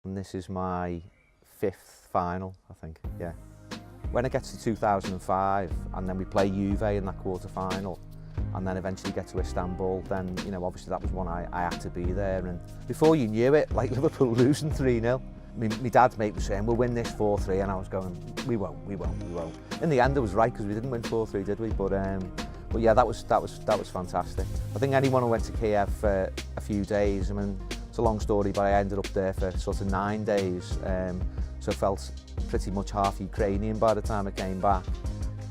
And this is my 5th final, I think, yeah. When it gets to 2005, and then we play Juve in that quarter-final, and then eventually get to Istanbul, then, you know, obviously that was one I had to be there. And before you knew it, like Liverpool losing 3-0, my dad's mate was saying, we'll win this 4-3, and I was going, we won't. In the end, I was right, because we didn't win 4-3, did we? But yeah, that was fantastic. I think anyone who went to Kiev for a few days, I mean, it's a long story, but I ended up there for sort of 9 days, so I felt pretty much half Ukrainian by the time I came back.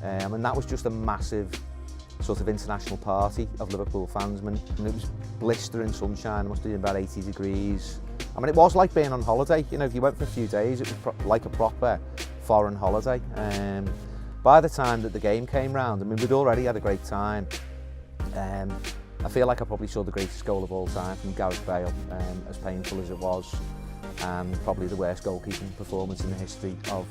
And that was just a massive sort of international party of Liverpool fans. I mean, it was blistering sunshine, it must have been about 80 degrees. I mean, it was like being on holiday. You know, if you went for a few days, it was like a proper foreign holiday. By the time that the game came round, I mean, we'd already had a great time. I feel like I probably saw the greatest goal of all time from Gareth Bale, as painful as it was, and probably the worst goalkeeping performance in the history of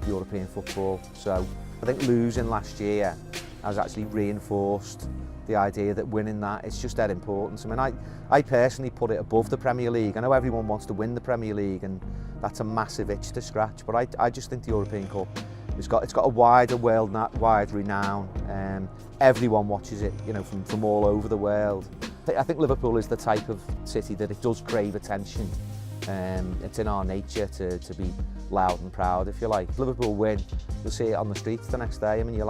European football. So I think losing last year has actually reinforced the idea that winning that is just that important. I mean, I personally put it above the Premier League. I know everyone wants to win the Premier League, and that's a massive itch to scratch, but I just think the European Cup, it's got a wider world-wide renown. Everyone watches it, you know, from all over the world. I think Liverpool is the type of city that it does crave attention. It's in our nature to be loud and proud, if you like. If Liverpool win, you'll see it on the streets the next day. I mean, it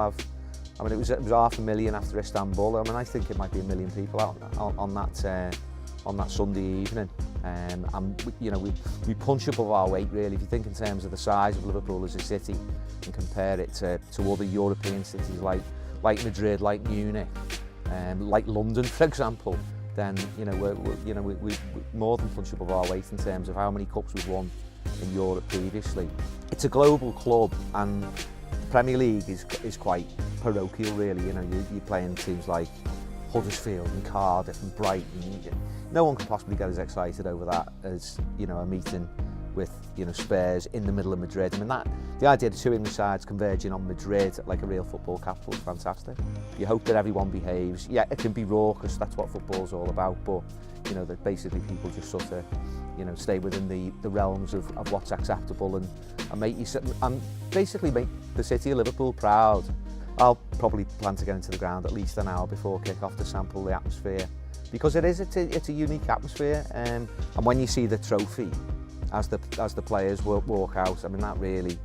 was 500,000 after Istanbul. I mean, I think it might be 1 million people out on that Sunday evening. And you know, we punch above our weight, really. If you think in terms of the size of Liverpool as a city and compare it to other European cities like Madrid, like Munich, like London, for example, then we more than punch above our weight in terms of how many cups we've won in Europe previously. It's a global club, and the Premier League is quite parochial, really. You know, you're playing teams like Huddersfield and Cardiff and Brighton. No one can possibly get as excited over that as, you know, a meeting with, you know, Spurs in the middle of Madrid. I mean, the idea of the two English sides converging on Madrid like a real football capital is fantastic. You hope that everyone behaves. Yeah, it can be raucous, that's what football's all about, but, you know, that basically people just sort of, you know, stay within the realms of what's acceptable and basically make the city of Liverpool proud. I'll probably plan to get into the ground at least an hour before kick-off to sample the atmosphere, because it's a unique atmosphere, and when you see the trophy as the players walk out, I mean, that really,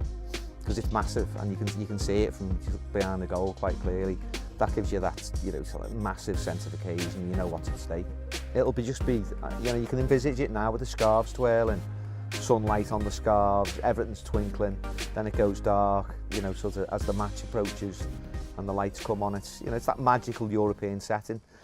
because it's massive and you can see it from behind the goal quite clearly, that gives you that, you know, sort of massive sense of occasion. You know what's at stake. It'll just be, you know, you can envisage it now with the scarves twirling, sunlight on the scarves, everything's twinkling, then it goes dark, you know, sort of as the match approaches and the lights come on. It's, you know, it's that magical European setting.